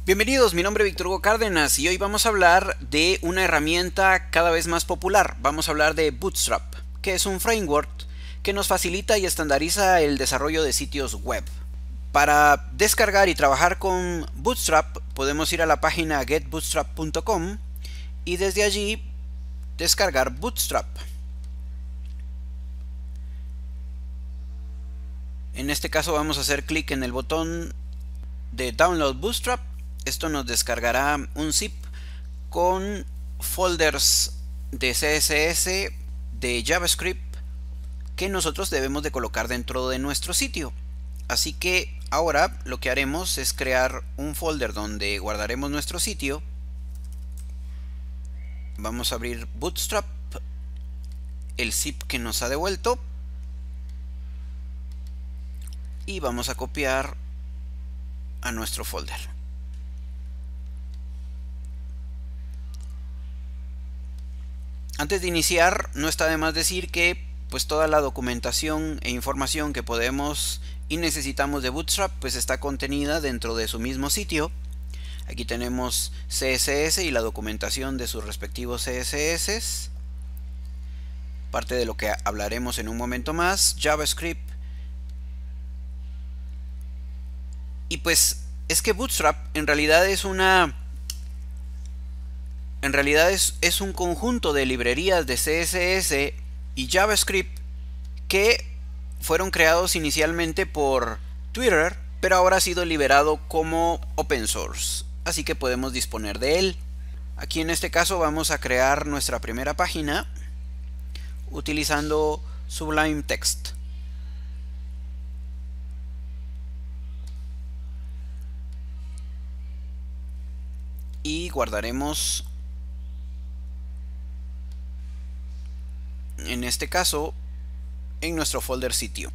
Bienvenidos, mi nombre es Víctor Hugo Cárdenas y hoy vamos a hablar de una herramienta cada vez más popular. Vamos a hablar de Bootstrap, que es un framework que nos facilita y estandariza el desarrollo de sitios web. Para descargar y trabajar con Bootstrap podemos ir a la página getbootstrap.com y desde allí descargar Bootstrap. En este caso vamos a hacer clic en el botón de Download Bootstrap. Esto nos descargará un zip con folders de CSS, de JavaScript, que nosotros debemos de colocar dentro de nuestro sitio. Así que ahora lo que haremos es crear un folder donde guardaremos nuestro sitio. Vamos a abrir Bootstrap, el zip que nos ha devuelto, y vamos a copiar a nuestro folder. Antes de iniciar, no está de más decir que pues toda la documentación e información que podemos y necesitamos de Bootstrap pues está contenida dentro de su mismo sitio. Aquí tenemos CSS y la documentación de sus respectivos CSS, parte de lo que hablaremos en un momento más, JavaScript. Y pues es que Bootstrap en realidad es un conjunto de librerías de CSS y JavaScript que fueron creados inicialmente por Twitter, pero ahora ha sido liberado como open source, así que podemos disponer de él. Aquí en este caso vamos a crear nuestra primera página utilizando Sublime Text. Y guardaremos, en este caso, en nuestro folder sitio.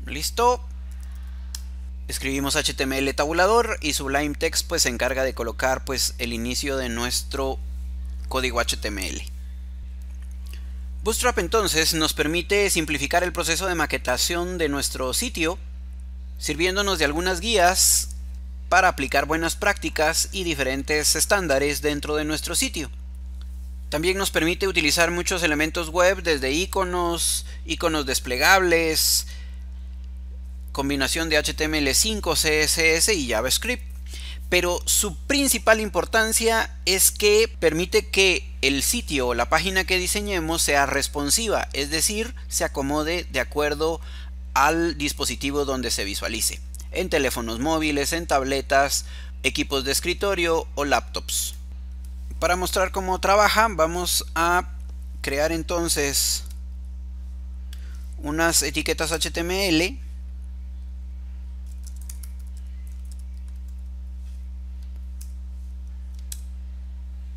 Listo. Escribimos HTML tabulador y Sublime Text pues se encarga de colocar pues el inicio de nuestro código HTML. Bootstrap entonces nos permite simplificar el proceso de maquetación de nuestro sitio, sirviéndonos de algunas guías para aplicar buenas prácticas y diferentes estándares dentro de nuestro sitio. También nos permite utilizar muchos elementos web, desde iconos desplegables, combinación de HTML5, CSS y JavaScript. Pero su principal importancia es que permite que el sitio o la página que diseñemos sea responsiva, es decir, se acomode de acuerdo al dispositivo donde se visualice, en teléfonos móviles, en tabletas, equipos de escritorio o laptops. Para mostrar cómo trabaja, vamos a crear entonces unas etiquetas HTML.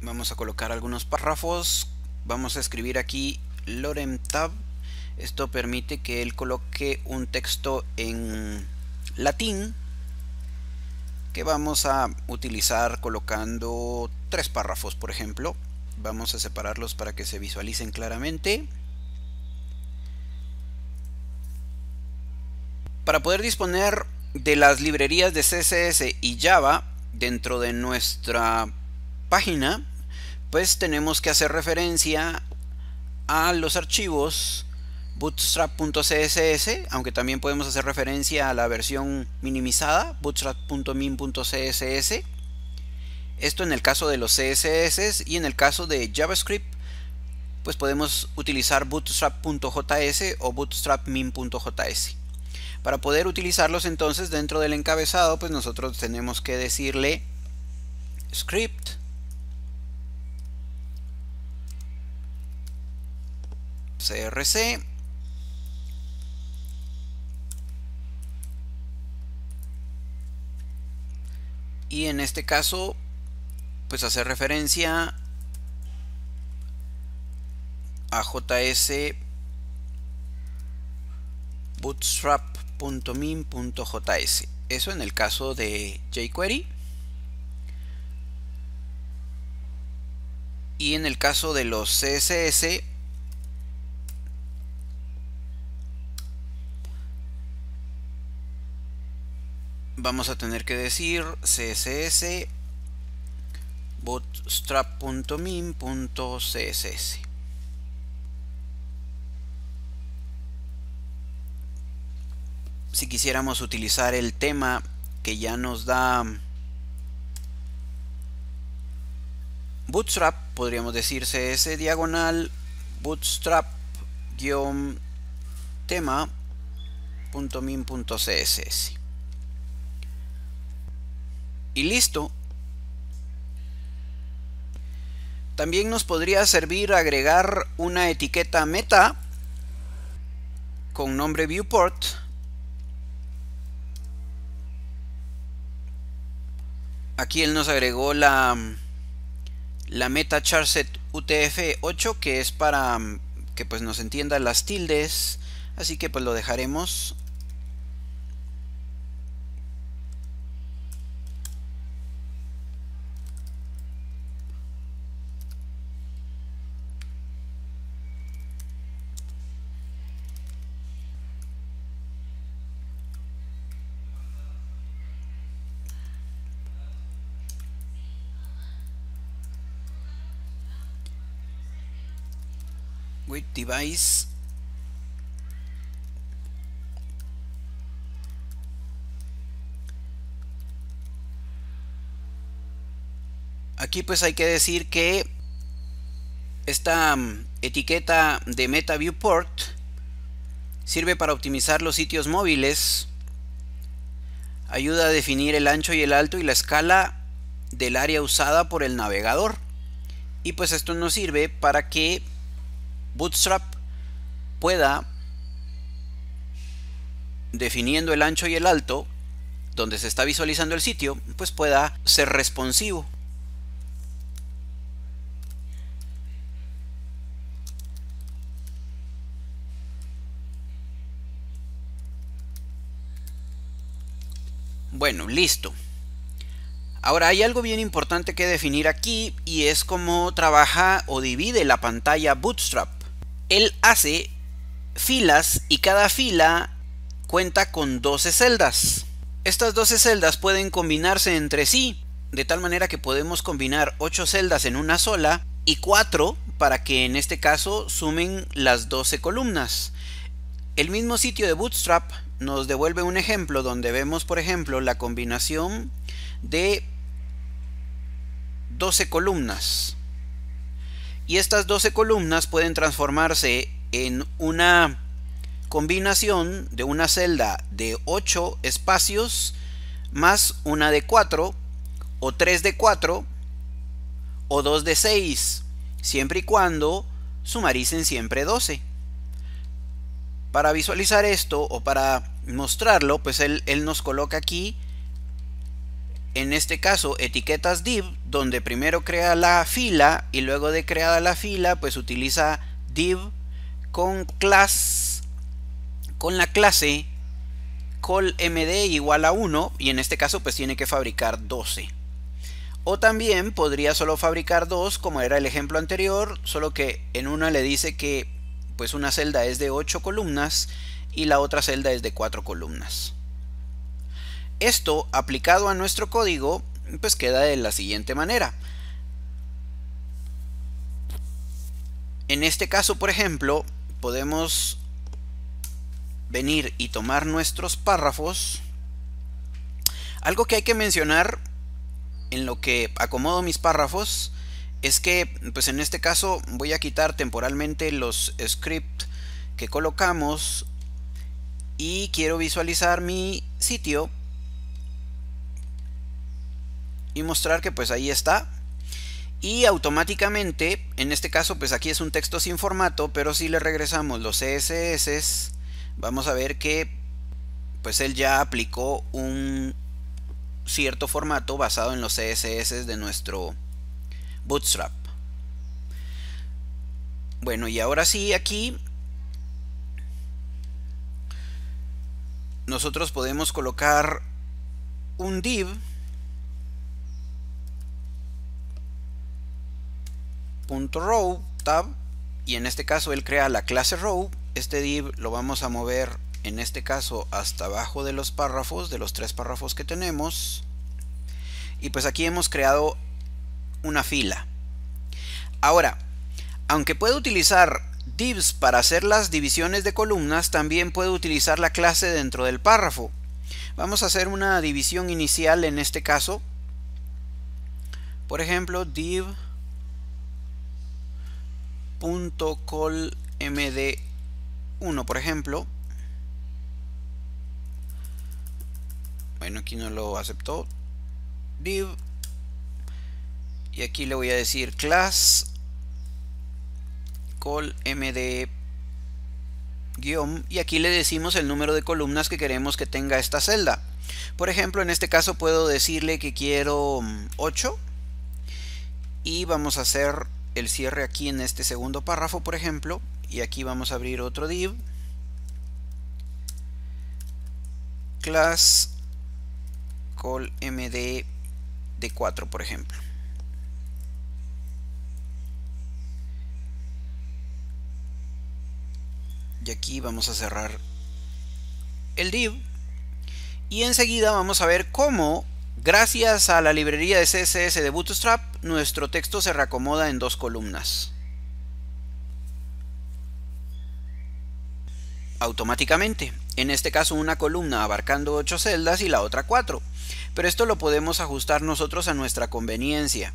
Vamos a colocar algunos párrafos. Vamos a escribir aquí lorem tab. Esto permite que él coloque un texto en latín que vamos a utilizar colocando 3 párrafos, por ejemplo. Vamos a separarlos para que se visualicen claramente. Para poder disponer de las librerías de CSS y Java dentro de nuestra página, pues tenemos que hacer referencia a los archivos bootstrap.css, aunque también podemos hacer referencia a la versión minimizada, bootstrap.min.css. Esto en el caso de los CSS, y en el caso de JavaScript pues podemos utilizar bootstrap.js o bootstrap.min.js. Para poder utilizarlos entonces dentro del encabezado, pues nosotros tenemos que decirle script crc y en este caso pues hacer referencia a JS bootstrap.min.js. Eso en el caso de jQuery. Y en el caso de los CSS, vamos a tener que decir css bootstrap.min.css. Si quisiéramos utilizar el tema que ya nos da Bootstrap, podríamos decir cs diagonal bootstrap-tema.min.css y listo. También nos podría servir agregar una etiqueta meta con nombre viewport. Aquí él nos agregó la meta charset UTF-8, que es para que pues nos entienda las tildes, así que pues lo dejaremos. With device. Aquí pues hay que decir que esta etiqueta de meta viewport sirve para optimizar los sitios móviles, ayuda a definir el ancho y el alto y la escala del área usada por el navegador, y pues esto nos sirve para que Bootstrap pueda, definiendo el ancho y el alto donde se está visualizando el sitio, pues pueda ser responsivo. Bueno, listo. Ahora hay algo bien importante que definir aquí, y es cómo trabaja o divide la pantalla Bootstrap. Él hace filas y cada fila cuenta con 12 celdas. Estas 12 celdas pueden combinarse entre sí, de tal manera que podemos combinar 8 celdas en una sola y 4 para que en este caso sumen las 12 columnas. El mismo sitio de Bootstrap nos devuelve un ejemplo donde vemos, por ejemplo, la combinación de 12 columnas. Y estas 12 columnas pueden transformarse en una combinación de una celda de 8 espacios más una de 4, o 3 de 4, o 2 de 6, siempre y cuando sumaricen siempre 12. Para visualizar esto o para mostrarlo, pues él nos coloca aquí, en este caso, etiquetas div, donde primero crea la fila y luego de creada la fila pues utiliza div con la clase callMD igual a 1, y en este caso pues tiene que fabricar 12. O también podría solo fabricar 2, como era el ejemplo anterior, solo que en una le dice que pues una celda es de 8 columnas y la otra celda es de 4 columnas. Esto aplicado a nuestro código pues queda de la siguiente manera. En este caso, por ejemplo, podemos venir y tomar nuestros párrafos. Algo que hay que mencionar en lo que acomodo mis párrafos es que pues en este caso voy a quitar temporalmente los scripts que colocamos y quiero visualizar mi sitio y mostrar que pues ahí está, y automáticamente, en este caso pues aquí es un texto sin formato, pero si le regresamos los CSS vamos a ver que pues él ya aplicó un cierto formato basado en los CSS de nuestro Bootstrap. Bueno, y ahora sí, aquí nosotros podemos colocar un div .row tab, y en este caso él crea la clase row. Este div lo vamos a mover en este caso hasta abajo de los párrafos, de los 3 párrafos que tenemos. Y pues aquí hemos creado una fila. Ahora, aunque puedo utilizar divs para hacer las divisiones de columnas, también puedo utilizar la clase dentro del párrafo. Vamos a hacer una división inicial en este caso. Por ejemplo, div.colmd1, por ejemplo. Bueno, aquí no lo aceptó. Div. Y aquí le voy a decir class colmd guión, y aquí le decimos el número de columnas que queremos que tenga esta celda. Por ejemplo, en este caso puedo decirle que quiero 8 y vamos a hacer el cierre aquí en este segundo párrafo, por ejemplo, y aquí vamos a abrir otro div, class colmd de 4, por ejemplo. Y aquí vamos a cerrar el div. Y enseguida vamos a ver cómo, gracias a la librería de CSS de Bootstrap, nuestro texto se reacomoda en 2 columnas. Automáticamente. En este caso una columna abarcando 8 celdas y la otra 4. Pero esto lo podemos ajustar nosotros a nuestra conveniencia.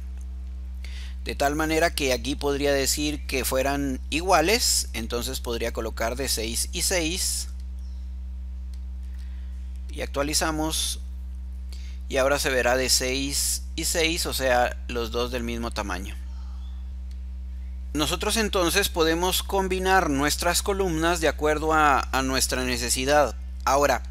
De tal manera que aquí podría decir que fueran iguales, entonces podría colocar de 6 y 6. Y actualizamos. Y ahora se verá de 6 y 6, o sea, los dos del mismo tamaño. Nosotros entonces podemos combinar nuestras columnas de acuerdo a nuestra necesidad. Ahora,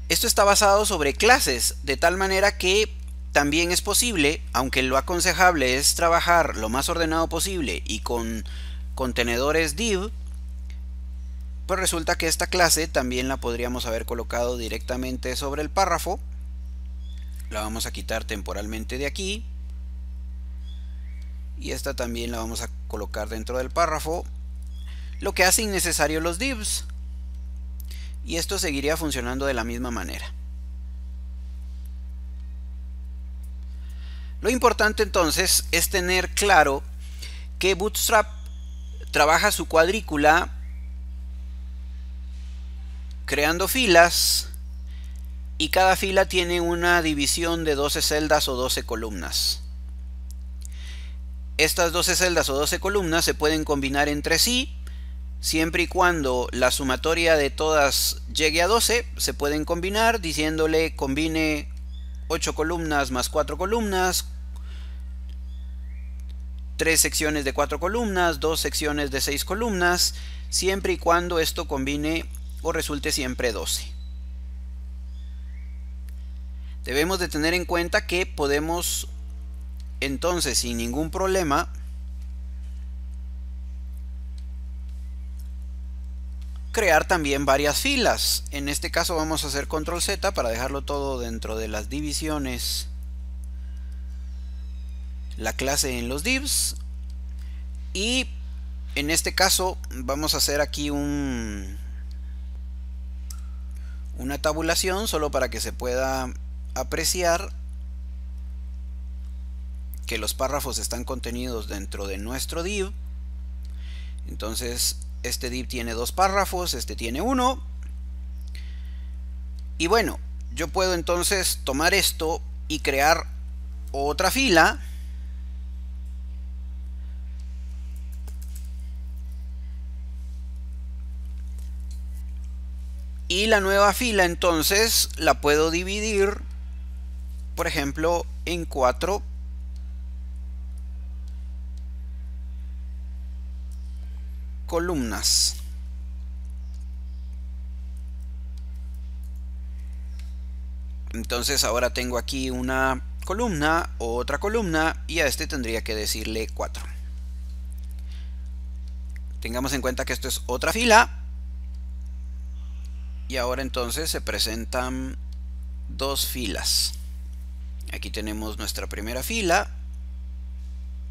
esto está basado sobre clases, de tal manera que también es posible, aunque lo aconsejable es trabajar lo más ordenado posible y con contenedores div, pues resulta que esta clase también la podríamos haber colocado directamente sobre el párrafo. La vamos a quitar temporalmente de aquí. Y esta también la vamos a colocar dentro del párrafo, lo que hace innecesario los divs. Y esto seguiría funcionando de la misma manera. Lo importante entonces es tener claro que Bootstrap trabaja su cuadrícula creando filas, y cada fila tiene una división de 12 celdas o 12 columnas. Estas 12 celdas o 12 columnas se pueden combinar entre sí, siempre y cuando la sumatoria de todas llegue a 12, se pueden combinar diciéndole combine 8 columnas más 4 columnas, 3 secciones de 4 columnas, 2 secciones de 6 columnas, siempre y cuando esto combine o resulte siempre 12. Debemos de tener en cuenta que podemos entonces sin ningún problema crear también varias filas. En este caso vamos a hacer control Z para dejarlo todo dentro de las divisiones, la clase en los divs, y en este caso vamos a hacer aquí una tabulación solo para que se pueda apreciar que los párrafos están contenidos dentro de nuestro div. Entonces este div tiene 2 párrafos, este tiene 1. Y bueno, yo puedo entonces tomar esto y crear otra fila. Y la nueva fila entonces la puedo dividir, por ejemplo, en 4 columnas. Entonces ahora tengo aquí una columna, otra columna, y a este tendría que decirle 4. Tengamos en cuenta que esto es otra fila. Y ahora entonces se presentan 2 filas. Aquí tenemos nuestra primera fila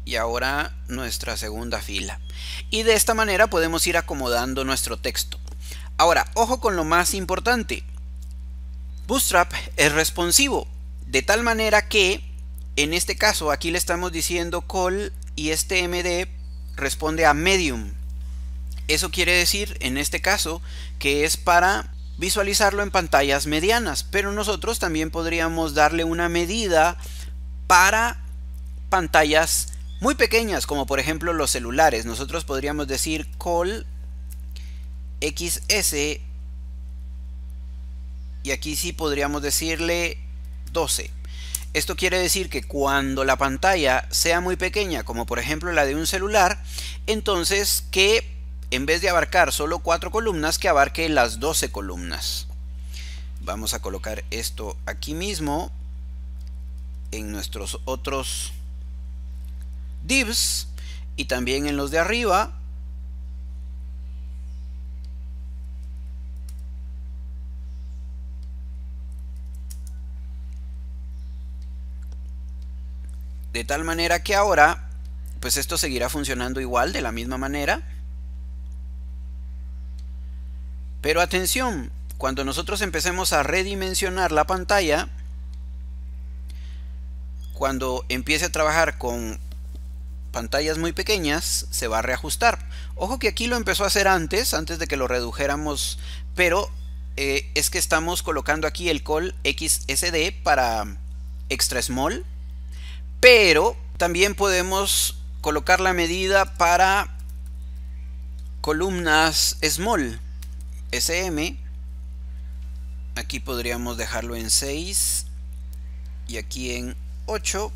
y ahora nuestra segunda fila. Y de esta manera podemos ir acomodando nuestro texto. Ahora, ojo con lo más importante. Bootstrap es responsivo, de tal manera que en este caso aquí le estamos diciendo call y este MD responde a medium. Eso quiere decir en este caso que es para visualizarlo en pantallas medianas, pero nosotros también podríamos darle una medida para pantallas muy pequeñas, como por ejemplo los celulares. Nosotros podríamos decir call XS y aquí sí podríamos decirle 12. Esto quiere decir que cuando la pantalla sea muy pequeña, como por ejemplo la de un celular, entonces que en vez de abarcar solo 4 columnas, que abarque las 12 columnas. Vamos a colocar esto aquí mismo en nuestros otros divs y también en los de arriba. De tal manera que ahora pues esto seguirá funcionando igual, de la misma manera. Pero atención, cuando nosotros empecemos a redimensionar la pantalla, cuando empiece a trabajar con pantallas muy pequeñas, se va a reajustar. Ojo que aquí lo empezó a hacer antes de que lo redujéramos, pero es que estamos colocando aquí el call XSD para extra small, pero también podemos colocar la medida para columnas small, SM. Aquí podríamos dejarlo en 6 y aquí en 8,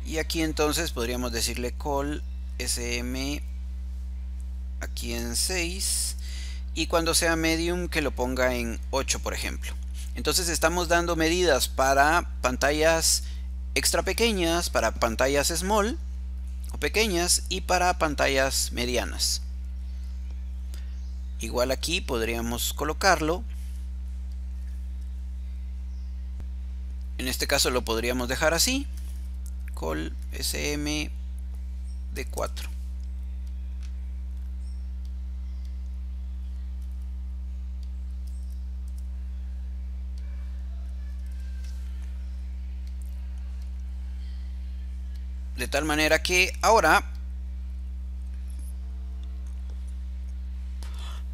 y aquí entonces podríamos decirle call SM aquí en 6, y cuando sea medium que lo ponga en 8, por ejemplo. Entonces estamos dando medidas para pantallas extra pequeñas, para pantallas small o pequeñas y para pantallas medianas. Igual aquí podríamos colocarlo. En este caso lo podríamos dejar así, call SM de 4. De tal manera que ahora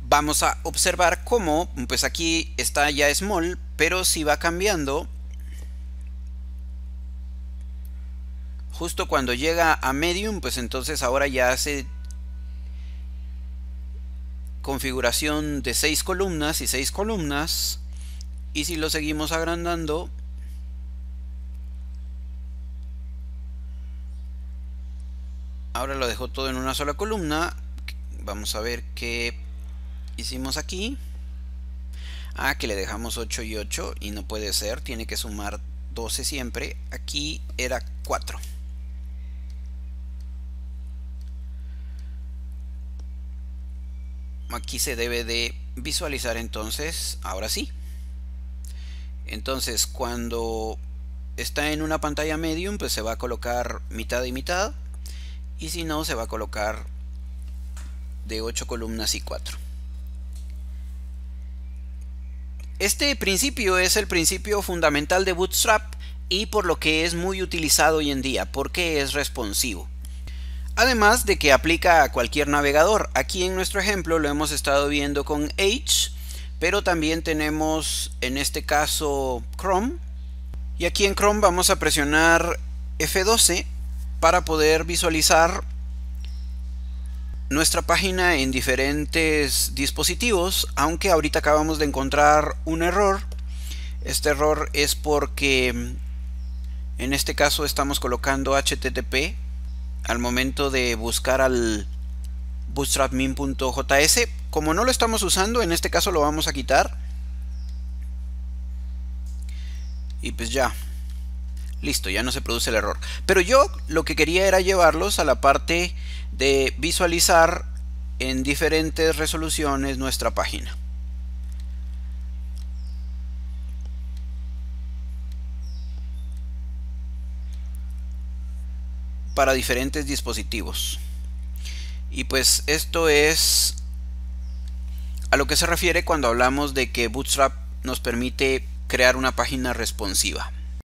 vamos a observar cómo pues aquí está ya small, pero si va cambiando justo cuando llega a medium, pues entonces ahora ya hace configuración de 6 columnas y 6 columnas, y si lo seguimos agrandando ahora lo dejó todo en una sola columna. Vamos a ver qué hicimos aquí. Que le dejamos 8 y 8 y no puede ser, tiene que sumar 12 siempre. Aquí era 4. Aquí se debe de visualizar entonces, ahora sí. Entonces cuando está en una pantalla medium, pues se va a colocar mitad y mitad, y si no se va a colocar de 8 columnas y 4. Este principio es el principio fundamental de Bootstrap y por lo que es muy utilizado hoy en día, porque es responsivo. Además de que aplica a cualquier navegador. Aquí en nuestro ejemplo lo hemos estado viendo con Edge, pero también tenemos en este caso Chrome. Y aquí en Chrome vamos a presionar F12 para poder visualizar nuestra página en diferentes dispositivos, aunque ahorita acabamos de encontrar un error. Este error es porque en este caso estamos colocando HTTP al momento de buscar al bootstrapmin.js. Como no lo estamos usando, en este caso lo vamos a quitar. Y pues ya, listo, ya no se produce el error. Pero yo lo que quería era llevarlos a la parte de visualizar en diferentes resoluciones nuestra página. Para diferentes dispositivos. Y pues esto es a lo que se refiere cuando hablamos de que Bootstrap nos permite crear una página responsiva.